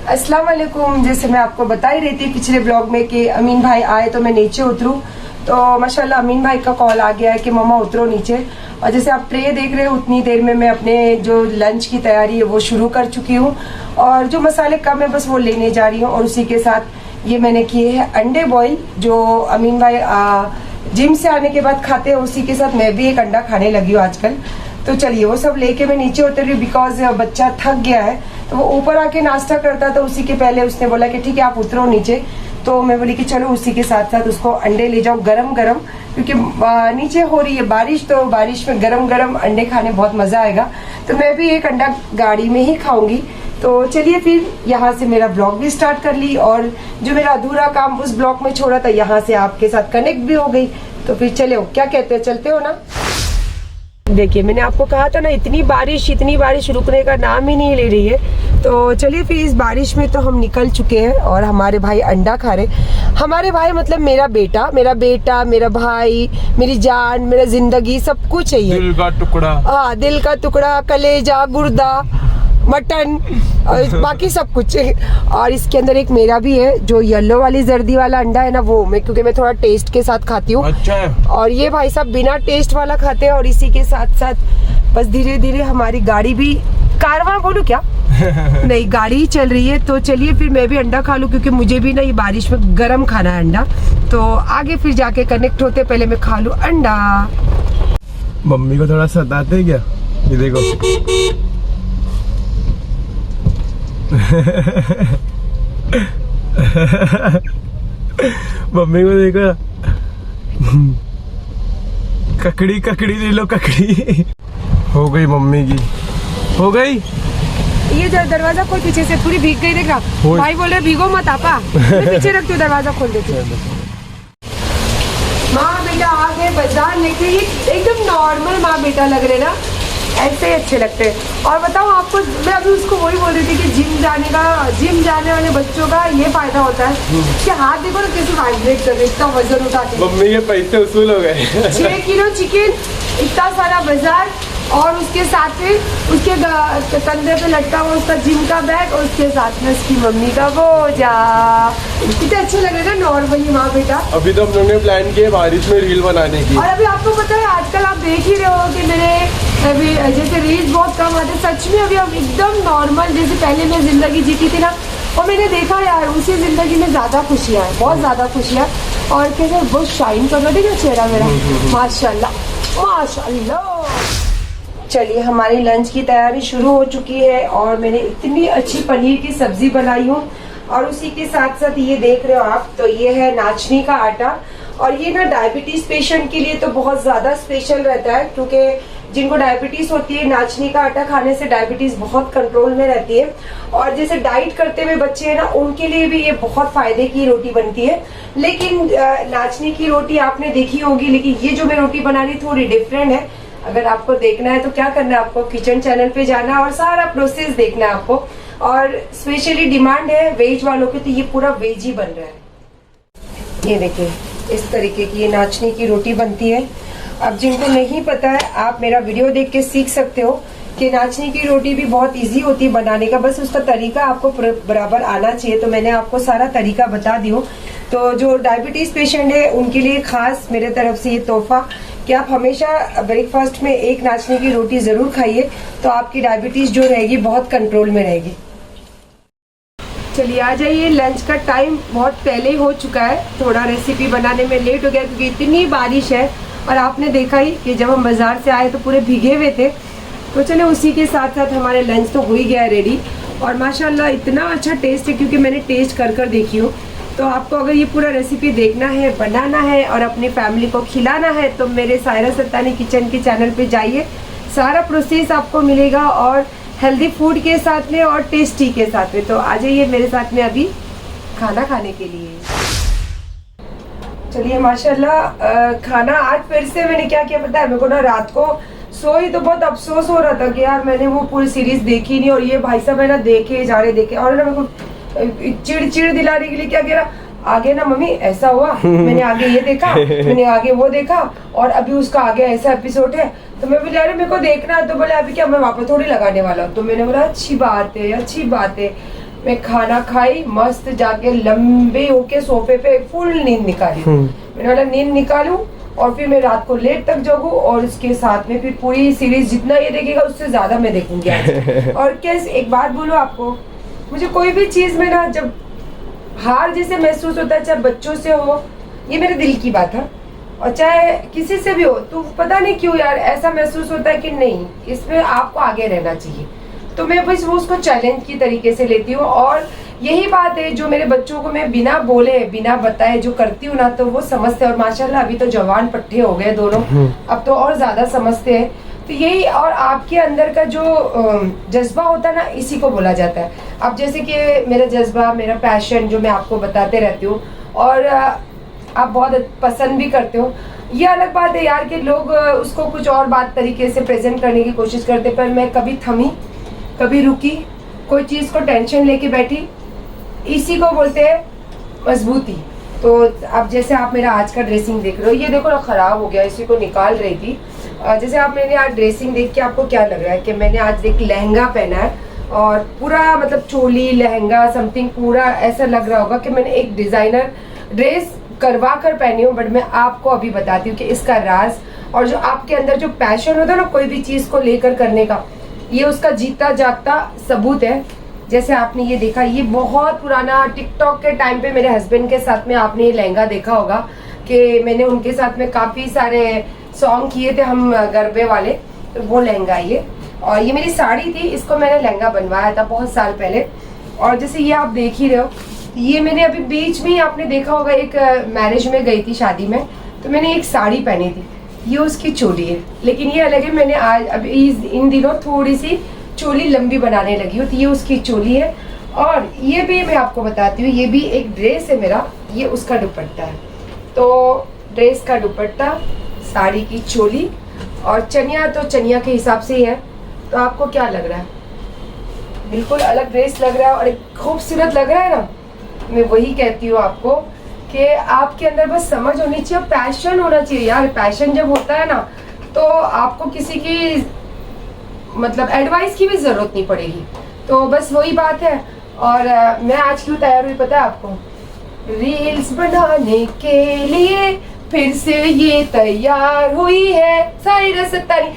अस्सलाम वालेकुम। जैसे मैं आपको बता ही रही थी पिछले ब्लॉग में कि अमीन भाई आए तो मैं नीचे उतरूं, तो माशाल्लाह अमीन भाई का कॉल आ गया है कि मम्मा उतरो नीचे। और जैसे आप ट्रे देख रहे हो उतनी देर में मैं अपने जो लंच की तैयारी है वो शुरू कर चुकी हूँ, और जो मसाले कम है बस वो लेने जा रही हूँ। और उसी के साथ ये मैंने किए हैं अंडे बॉईल, जो अमीन भाई जिम से आने के बाद खाते हैं, उसी के साथ मैं भी एक अंडा खाने लगी हूँ आजकल। तो चलिए वो सब लेके मैं नीचे उतर रही हूँ, बिकॉज बच्चा थक गया है तो वो ऊपर आके नाश्ता करता, तो उसी के पहले उसने बोला कि ठीक है आप उतरो नीचे। तो मैं बोली कि चलो उसी के साथ साथ उसको अंडे ले जाओ गरम गरम, क्योंकि नीचे हो रही है बारिश, तो बारिश में गरम गरम अंडे खाने बहुत मजा आएगा। तो मैं भी एक अंडा गाड़ी में ही खाऊंगी। तो चलिए फिर यहाँ से मेरा ब्लॉग भी स्टार्ट कर ली, और जो मेरा अधूरा काम उस ब्लॉग में छोड़ा था यहाँ से आपके साथ कनेक्ट भी हो गई। तो फिर चलो, क्या कहते हो, चलते हो ना। देखिए मैंने आपको कहा था ना, इतनी बारिश रुकने का नाम ही नहीं ले रही है। तो चलिए फिर इस बारिश में तो हम निकल चुके हैं, और हमारे भाई अंडा खा रहे। हमारे भाई मतलब मेरा बेटा, मेरा भाई, मेरी जान, मेरा जिंदगी, सब कुछ है ये। दिल का टुकड़ा। हाँ, दिल का टुकड़ा, कलेजा, गुर्दा, मटन और बाकी सब कुछ। और इसके अंदर एक मेरा भी है, जो येलो वाली जर्दी वाला अंडा है ना, वो क्योंकि मैं थोड़ा टेस्ट के साथ खाती हूँ। अच्छा। और ये भाई साहब बिना टेस्ट वाला खाते हैं। और इसी के साथ साथ बस धीरे धीरे हमारी गाड़ी भी, कारवां बोलूं क्या नहीं, गाड़ी ही चल रही है। तो चलिए फिर मैं भी अंडा खा लूं, क्योंकि मुझे भी ना ये बारिश में गरम खाना है अंडा। तो आगे फिर जाके कनेक्ट होते, पहले मैं खा लूं अंडा। मम्मी को थोड़ा सताते क्या, ये देखो। मम्मी को देखो, ककड़ी ले लो, ककड़ी। हो गई मम्मी की, हो गई। ये जो दरवाजा खोल, पीछे से पूरी भीग गई, देखा भाई बोल रहे भीगो मत आपा। पीछे रख दो, दरवाजा खोल देते। माँ बेटा आ गए बाजार लेके, ये एकदम नॉर्मल माँ बेटा लग रहे ना, ऐसे ही अच्छे लगते हैं। और बताओ आपको, मैं अभी उसको वही बोल रही थी कि जिम जाने वाले बच्चों का ये फायदा होता है कि हाथ देखो ना कैसे वाइब्रेट कर रहे, इतना वजन उठा के। मम्मी के पैसे वसूल हो गए। 6 किलो चिकन, इतना सारा बाजार, और उसके साथ में उसके कंधे पे लटका हुआ उसका जिम का बैग, और उसके साथ में उसकी मम्मी का बोझा। कितने अच्छे लग रहे ना नॉर्मली माँ बेटा। अभी तो हम लोगों ने प्लान किया बारिश में रील बनाने की। और अभी आपको पता है आजकल आप देख ही रहे हो कि मेरे अभी जैसे रील्स बहुत कम आते, सच में अभी हम एकदम नॉर्मल जैसे पहले मैं जिंदगी जीती थी ना, और मैंने देखा यार उसी जिंदगी में ज्यादा खुशियाँ है, बहुत ज्यादा खुशियाँ। और कैसे बहुत शाइन कर रहा है चेहरा मेरा, माशाल्लाह माशाल्लाह। चलिए हमारी लंच की तैयारी शुरू हो चुकी है, और मैंने इतनी अच्छी पनीर की सब्जी बनाई हूँ। और उसी के साथ साथ ये देख रहे हो आप, तो ये है नाचनी का आटा। और ये ना डायबिटीज पेशेंट के लिए तो बहुत ज्यादा स्पेशल रहता है, क्योंकि जिनको डायबिटीज होती है नाचनी का आटा खाने से डायबिटीज बहुत कंट्रोल में रहती है। और जैसे डाइट करते हुए बच्चे हैं ना, उनके लिए भी ये बहुत फायदे की रोटी बनती है। लेकिन नाचनी की रोटी आपने देखी होगी, लेकिन ये जो मैं रोटी बना रही थोड़ी डिफरेंट है। अगर आपको देखना है तो क्या करना है, आपको किचन चैनल पे जाना है और सारा प्रोसेस देखना है आपको। और स्पेशली डिमांड है वेज वालों की, तो ये पूरा वेज ही बन रहा है। ये देखिए इस तरीके की ये नाचनी की रोटी बनती है। अब जिनको नहीं पता है, आप मेरा वीडियो देख के सीख सकते हो कि नाचनी की रोटी भी बहुत इजी होती है बनाने का, बस उसका तरीका आपको बराबर आना चाहिए। तो मैंने आपको सारा तरीका बता दी हूँ। तो जो डायबिटीज पेशेंट है उनके लिए खास मेरे तरफ से ये तोहफा कि आप हमेशा ब्रेकफास्ट में एक नाचनी की रोटी जरूर खाइए, तो आपकी डायबिटीज जो रहेगी बहुत कंट्रोल में रहेगी। चलिए आ जाइए, लंच का टाइम बहुत पहले ही हो चुका है। थोड़ा रेसिपी बनाने में लेट हो गया क्योंकि इतनी बारिश है, और आपने देखा ही कि जब हम बाजार से आए तो पूरे भीगे हुए थे। तो चले उसी के साथ साथ हमारे लंच तो हो ही गया रेडी। और माशाल्लाह इतना अच्छा टेस्ट है, क्योंकि मैंने टेस्ट कर देखी हूँ। तो आपको अगर ये पूरा रेसिपी देखना है, बनाना है और अपनी फैमिली को खिलाना है, तो मेरे सायरा सत्तानी किचन के चैनल पे जाइए, सारा प्रोसेस आपको मिलेगा, और हेल्दी फूड के साथ में और टेस्टी के साथ में। तो आ जाइए मेरे साथ में अभी खाना खाने के लिए। चलिए माशाल्लाह खाना आज फिर से मैंने क्या किया पता है, मेरे को ना रात को सोई तो बहुत अफसोस हो रहा था कि यार मैंने वो पूरी सीरीज देखी नहीं, और ये भाई साहब है ना देखे जा रहे देखे, और ना मेरे को चिड़ दिलाने के लिए क्या कह रहा, आगे ना मम्मी ऐसा हुआ, मैंने आगे ये देखा, मैंने आगे वो देखा, और अभी उसका आगे ऐसा एपिसोड है। तो मैं बोले अरे मेरे को देखना है। तो बोले अभी क्या मैं वापस थोड़ी लगाने वाला हूँ। तो मैंने बोला अच्छी बात है, अच्छी बात है। मैं खाना खाई, मस्त जाके लंबे होके सोफे पे फुल नींद निकाली। मैंने बोला नींद निकालूं और फिर मैं रात को लेट तक जगूं और इसके साथ में फिर पूरी सीरीज जितना ये देखेगा उससे ज्यादा मैं देखूंगी आज। और कैसे एक बात बोलूं आपको, मुझे कोई भी चीज में ना जब हार जैसे महसूस होता है, चाहे बच्चों से हो, ये मेरे दिल की बात है, और चाहे किसी से भी हो, तो पता नहीं क्यों यार ऐसा महसूस होता है कि नहीं इसमें आपको आगे रहना चाहिए। तो मैं बस वो उसको चैलेंज की तरीके से लेती हूँ। और यही बात है जो मेरे बच्चों को मैं बिना बोले बिना बताए जो करती हूँ ना, तो वो समझते हैं। और माशाल्लाह अभी तो जवान पट्टे हो गए दोनों, अब तो और ज्यादा समझते हैं। तो यही, और आपके अंदर का जो जज्बा होता है ना, इसी को बोला जाता है। अब जैसे कि मेरा जज्बा, मेरा पैशन जो मैं आपको बताते रहती हूँ, और आप बहुत पसंद भी करते हो, ये अलग बात है यार कि लोग उसको कुछ और बात तरीके से प्रेजेंट करने की कोशिश करते। पर मैं कभी थमी, कभी रुकी, कोई चीज़ को टेंशन लेके बैठी, इसी को बोलते हैं मजबूती। तो अब जैसे आप मेरा आज का ड्रेसिंग देख रहे हो, ये देखो ना ख़राब हो गया, इसी को निकाल रही थी। जैसे आप मैंने आज ड्रेसिंग देख के आपको क्या लग रहा है कि मैंने आज एक लहंगा पहना है, और पूरा मतलब चोली लहंगा समथिंग पूरा ऐसा लग रहा होगा कि मैंने एक डिज़ाइनर ड्रेस करवा कर पहनी हूँ। बट मैं आपको अभी बताती हूँ कि इसका राज, और जो आपके अंदर जो पैशन होता है ना कोई भी चीज़ को लेकर करने का, ये उसका जीता जागता सबूत है। जैसे आपने ये देखा, ये बहुत पुराना टिकटॉक के टाइम पे मेरे हस्बैंड के साथ में आपने ये लहंगा देखा होगा कि मैंने उनके साथ में काफ़ी सारे सॉन्ग किए थे हम गरबे वाले, तो वो लहंगा ये। और ये मेरी साड़ी थी, इसको मैंने लहंगा बनवाया था बहुत साल पहले। और जैसे ये आप देख ही रहे हो, ये मैंने अभी बीच में ही आपने देखा होगा, एक मैरिज में गई थी शादी में, तो मैंने एक साड़ी पहनी थी, ये उसकी चोली है। लेकिन ये अलग है, मैंने आज अभी इन दिनों थोड़ी सी चोली लंबी बनाने लगी हूँ, तो ये उसकी चोली है। और ये भी मैं आपको बताती हूँ, ये भी एक ड्रेस है मेरा, ये उसका दुपट्टा है। तो ड्रेस का दुपट्टा, साड़ी की चोली, और चनिया तो चनिया के हिसाब से ही है। तो आपको क्या लग रहा है? बिल्कुल अलग ड्रेस लग रहा है और खूबसूरत लग रहा है ना। मैं वही कहती हूँ आपको कि आपके अंदर बस समझ होनी चाहिए, पैशन होना चाहिए यार। पैशन जब होता है ना, तो आपको किसी की मतलब एडवाइस की भी जरूरत नहीं पड़ेगी। तो बस वही बात है। और मैं आज क्यों तैयार हुई पता है आपको? रील्स बनाने के लिए फिर से ये तैयार हुई है सायरा सत्तानी।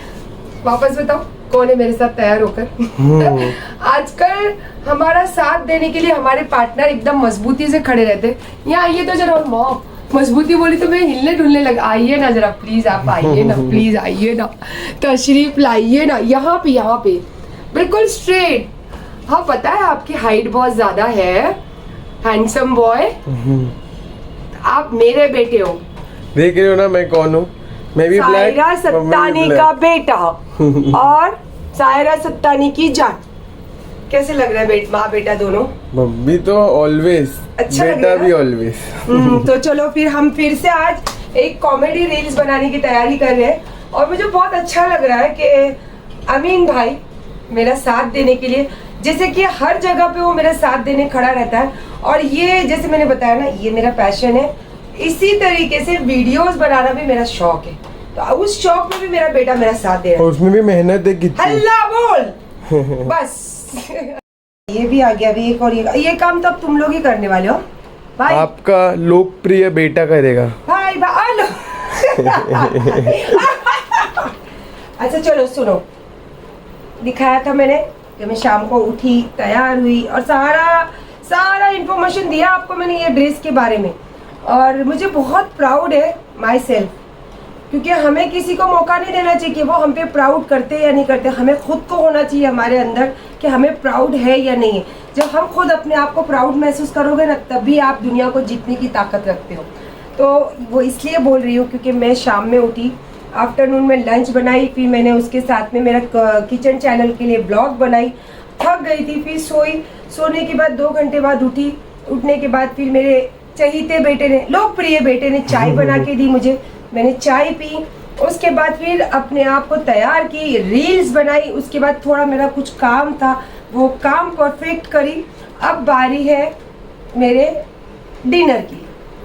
वापस बताओ कौन है मेरे साथ तैयार होकर? आजकल हमारा साथ देने के लिए हमारे पार्टनर एकदम मजबूती से खड़े रहते हैं। यहाँ आइए तो जरा, मॉम मजबूती बोली तो मैं हिलने डुलने लगा। आइए ना जरा प्लीज, आप आइए ना प्लीज, आइए ना, तशरीफ लाइए ना यहाँ पे बिल्कुल स्ट्रेट। हाँ पता है आपकी हाइट बहुत ज्यादा है, हैंडसम बॉय। आप मेरे बेटे हो, देख रहे हो ना मैं कौन हूँ? मैं भी ब्लैक, सायरा सत्तानी का बेटा और सायरा सत्तानी की जान। कैसे लग रहा है माँ बेटा दोनों? मम्मी तो ऑलवेज, अच्छा बेटा भी ऑलवेज। तो चलो फिर हम फिर से आज एक कॉमेडी रील्स बनाने की तैयारी कर रहे हैं। और मुझे बहुत अच्छा लग रहा है कि अमीन भाई मेरा साथ देने के लिए, जैसे कि हर जगह पे वो मेरा साथ देने खड़ा रहता है। और ये जैसे मैंने बताया ना, ये मेरा पैशन है। इसी तरीके से वीडियोस बनाना भी मेरा शौक है। तो उस शौक में भी मेरा बेटा मेरा साथ दे रहा है। और उसमें भी मेहनत है कितनी। हल्ला बोल बस। ये भी आ गया अभी एक, और ये काम तो अब तुम लोग ही करने वाले हो भाई। आपका लोकप्रिय बेटा करेगा भाई भाई। अच्छा चलो सुनो, दिखाया था मैंने कि मैं शाम को उठी, तैयार हुई और सारा इंफॉर्मेशन दिया आपको मैंने ये ड्रेस के बारे में। और मुझे बहुत प्राउड है माई सेल्फ, क्योंकि हमें किसी को मौका नहीं देना चाहिए कि वो हम पे प्राउड करते या नहीं करते। हमें खुद को होना चाहिए हमारे अंदर कि हमें प्राउड है या नहीं है। जब हम खुद अपने आप को प्राउड महसूस करोगे ना, तभी आप दुनिया को जीतने की ताकत रखते हो। तो वो इसलिए बोल रही हूँ क्योंकि मैं शाम में उठी, आफ्टरनून में लंच बनाई, फिर मैंने उसके साथ में मेरा किचन चैनल के लिए ब्लॉग बनाई, थक गई थी, फिर सोई। सोने के बाद 2 घंटे बाद उठी। उठने के बाद फिर मेरे चहीते बेटे ने, लोकप्रिय बेटे ने चाय बना के दी मुझे, मैंने चाय पी। उसके बाद फिर अपने आप को तैयार की, रील्स बनाई। उसके बाद थोड़ा मेरा कुछ काम था, वो काम परफेक्ट करी। अब बारी है मेरे डिनर की,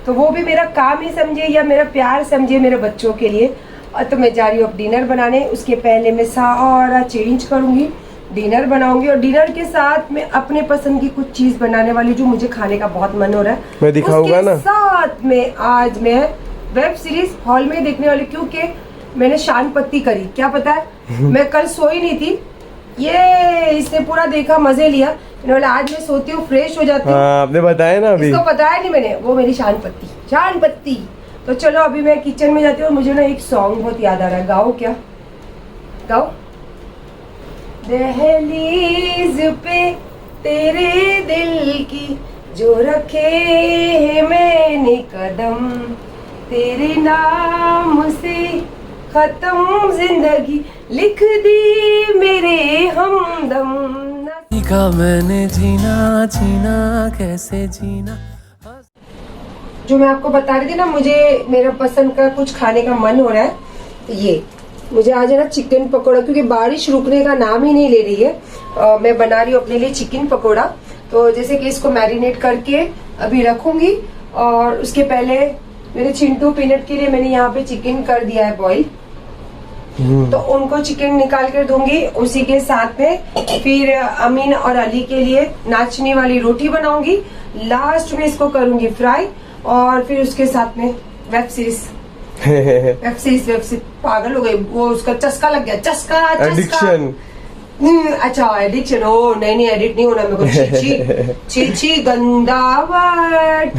तो वो भी मेरा काम ही समझे या मेरा प्यार समझे मेरे बच्चों के लिए। और तो मैं जा रही हूँ अब डिनर बनाने। उसके पहले मैं सारा चेंज करूँगी, डिनर बनाऊंगी और डिनर के साथ मैं अपने पसंद की कुछ चीज बनाने वाली जो मुझे खाने का बहुत मन हो रहा है। मैं दिखाऊंगा ना। साथ में आज मैं वेब सीरीज हॉल में देखने वाली, क्योंकि मैंने शान पत्ती करी। क्या पता है मैं कल सोई नहीं थी, ये इसने पूरा देखा, मजे लिया। मैंने बोला आज मैं सोती हूँ, फ्रेश हो जाती हूँ। आपने बताया ना अभी। इसको बताया नहीं मैंने, वो मेरी शान पत्ती। तो चलो अभी मैं किचन में जाती हूँ और मुझे ना एक सॉन्ग बहुत याद आ रहा है। गाओ क्या? गाओ। दहलीज पे तेरे दिल की जो रखे है मैंने कदम, तेरे नाम से खत्म जिंदगी लिख दी मेरे हमदम। सीखा मैंने जीना कैसे जीना। जो मैं आपको बता रही थी ना, मुझे मेरा पसंद का कुछ खाने का मन हो रहा है। तो ये मुझे आज है ना चिकन पकोड़ा, क्योंकि बारिश रुकने का नाम ही नहीं ले रही है। मैं बना रही हूँ अपने लिए चिकन पकोड़ा। तो जैसे कि इसको मैरिनेट करके अभी रखूंगी, और उसके पहले मेरे चिंटू पीनट के लिए मैंने यहाँ पे चिकन कर दिया है बॉईल। तो उनको चिकन निकाल कर दूंगी। उसी के साथ में फिर अमीन और अली के लिए नाचने वाली रोटी बनाऊंगी। लास्ट में इसको करूंगी फ्राई, और फिर उसके साथ में वेब सीरीज पागल हो गई, वो उसका चस्का लग गया। चस्का एडिक्शन। अच्छा एडिक्शन। ओ नहीं एडिट नहीं होना मेरे को। छी गंदा वर्ड।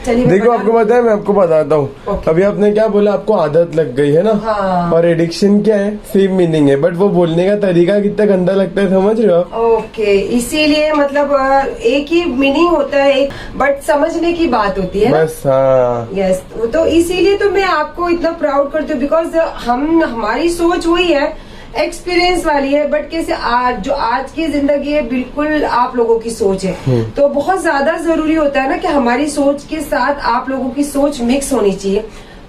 चलिए देखो आपको पता है, मैं आपको बताता हूँ। Okay. अभी आपने क्या बोला, आपको आदत लग गई है ना। हाँ। और एडिक्शन क्या है, सेम मीनिंग है, बट वो बोलने का तरीका कितना गंदा लगता है, समझ रहे हो आप? ओके इसीलिए मतलब एक ही मीनिंग होता है, एक बट समझने की बात होती है। बस हाँ। यस तो इसीलिए तो मैं आपको इतना प्राउड करती हूँ, बिकॉज हमारी सोच वही है, एक्सपीरियंस वाली है। बट कैसे आज की जिंदगी है, बिल्कुल आप लोगों की सोच है। तो बहुत ज्यादा जरूरी होता है ना कि हमारी सोच के साथ आप लोगों की सोच मिक्स होनी चाहिए।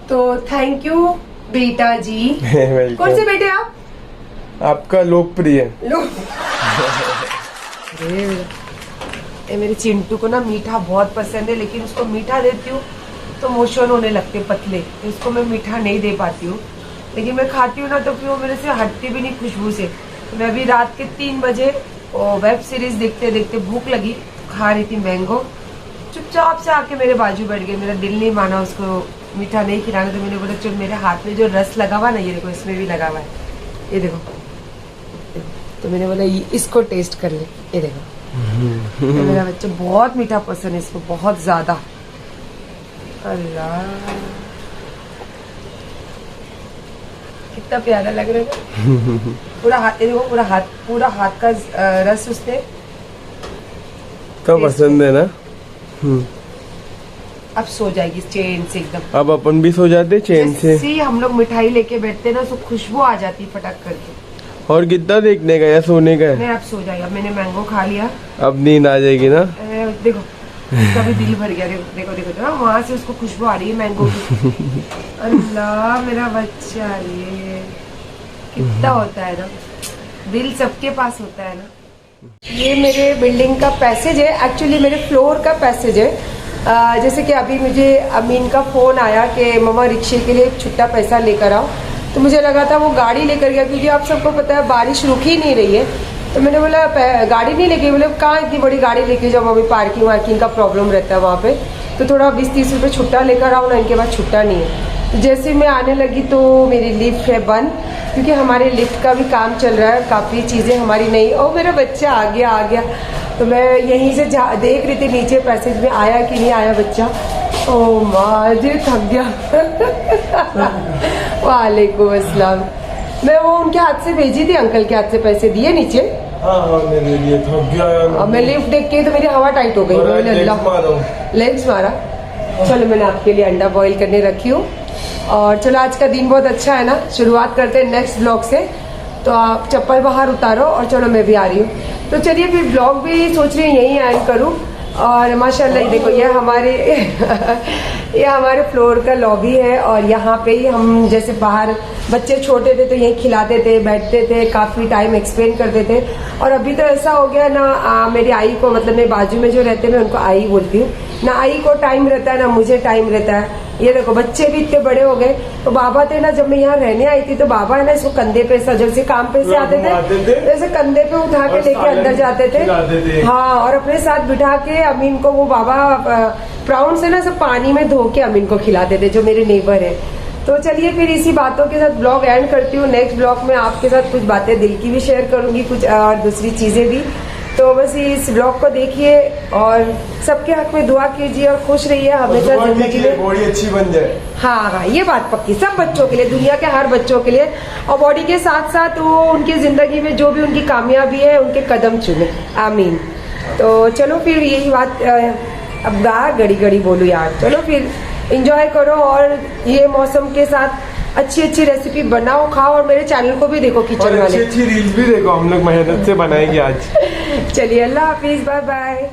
तो थैंक यू बेटा जी। कौन से बेटे आप? आपका लोकप्रिय मेरे चिंटू को ना मीठा बहुत पसंद है, लेकिन उसको मीठा देती हूँ तो मोशन होने लगते पतले, तो उसको मैं मीठा नहीं दे पाती हूँ। लेकिन मैं खाती हूँ ना तो फिर वो मेरे से हटती भी नहीं खुशबू से। तो मैं अभी रात के 3 बजे वेब सीरीज देखते देखते भूख लगी, खा रही थी मैंगो, चुपचाप से आके मेरे बाजू बैठ गए। मेरा दिल नहीं माना उसको मीठा नहीं खिलाना, तो मैंने बोला चल मेरे हाथ में जो रस लगा हुआ ना, ये देखो इसमें भी लगा हुआ है, ये देखो। तो मैंने बोला इसको टेस्ट कर ले, ये देखो। तो मेरा बच्चा बहुत मीठा पसंद है इसको, बहुत ज्यादा। अल्लाह कितना प्यारा लग रहा है। पूरा हाथ देखो, पूरा हाथ का रस उसने तो पसंद है ना। अब सो जाएगी चैन से एकदम। अब अपन भी सो जाते चैन से। जैसे हम लोग मिठाई लेके बैठते ना, तो खुशबू आ जाती फटक करके। और कितना देखने का या सोने का है? मैं अब सो जाएगा, मैंने मैंगो खा लिया, अब नींद आ जाएगी ना। देखो उसका भी दिल भर गया। देखो देखो ना, वहाँ से उसको खुशबू आ रही है मैंगो की। अल्लाह मेरा बच्चा, ये कितना होता है ना, दिल सबके पास होता है ना। ये मेरे बिल्डिंग का पैसेज है, एक्चुअली मेरे फ्लोर का पैसेज है। जैसे कि अभी मुझे अमीन का फोन आया कि मम्मा रिक्शे के लिए छुट्टा पैसा लेकर आओ, तो मुझे लगा था वो गाड़ी लेकर गया, क्योंकि आप सबको पता है बारिश रुक ही नहीं रही है। तो मैंने बोला गाड़ी नहीं लेके, बोले कहाँ इतनी बड़ी गाड़ी लेके जाओ मम्मी, पार्किंग वार्किंग का प्रॉब्लम रहता है वहाँ पे, तो थोड़ा 20-30 रुपये छुट्टा लेकर आओ ना। इनके पास छुट्टा नहीं है। तो जैसे मैं आने लगी तो मेरी लिफ्ट है बंद, क्योंकि हमारे लिफ्ट का भी काम चल रहा है, काफ़ी चीज़ें हमारी नहीं। और मेरा बच्चा आ गया। तो मैं यहीं से देख रही थी नीचे पैसेज में आया कि नहीं आया बच्चा। ओ माँ जी थक गया। वालेकुम अस्सलाम। मैं वो उनके हाथ से भेजी थी, अंकल के हाथ से पैसे दिए नीचे। हाँ मेरे लिए थक गया यार। और मैं लिफ्ट देख के तो मेरी हवा टाइट हो गई। लेग्स मारा। चलो मैंने आपके लिए अंडा बॉईल करने रखी हूँ। और चलो आज का दिन बहुत अच्छा है ना, शुरुआत करते हैं नेक्स्ट ब्लॉग से। तो आप चप्पल बाहर उतारो और चलो मैं भी आ रही हूँ। तो चलिए फिर ब्लॉग भी सोच रही हूँ यहीं एंड करूँ। और माशाल्लाह देखो ये हमारे फ्लोर का लॉबी है, और यहाँ पे ही हम जैसे बाहर बच्चे छोटे थे तो यहीं खिलाते थे, बैठते थे, काफ़ी टाइम एक्सप्लेन करते थे। और अभी तो ऐसा हो गया ना, मेरी आई को, मतलब मेरे बाजू में जो रहते हैं मैं उनको आई बोलती हूँ, ना आई को टाइम रहता है ना मुझे टाइम रहता है। ये देखो बच्चे भी इतने बड़े हो गए। तो बाबा थे ना, जब मैं यहाँ रहने आई थी तो बाबा है ना इसको कंधे पे जब से काम पे से आते थे जैसे कंधे पे उठा के लेके अंदर जाते थे। हाँ, और अपने साथ बिठा के अमीन को वो बाबा प्राउन से ना सब पानी में धो के अमीन को खिलाते थे, जो मेरे नेबर है। तो चलिए फिर इसी बातों के साथ ब्लॉग एंड करती हूँ। नेक्स्ट ब्लॉग में आपके साथ कुछ बातें दिल की भी शेयर करूंगी, कुछ और दूसरी चीजें भी। तो बस इस ब्लॉग को देखिए और सबके हक में दुआ कीजिए और खुश रहिए हमेशा जिंदगी में। बॉडी अच्छी बन जाए। हाँ, ये बात पक्की, सब बच्चों के लिए, दुनिया के हर बच्चों के लिए। और बॉडी के साथ साथ वो उनकी जिंदगी में जो भी उनकी कामयाबी है उनके कदम चुने, आमीन। तो चलो फिर यही बात, अब घड़ी घड़ी बोलूं यार। चलो फिर एंजॉय करो और ये मौसम के साथ अच्छी अच्छी रेसिपी बनाओ, खाओ और मेरे चैनल को भी देखो किचन वाले। अच्छी अच्छी रील्स भी देखो, हम लोग मेहनत से बनाएंगे आज। चलिए, अल्लाह हाफिज, बाय बाय।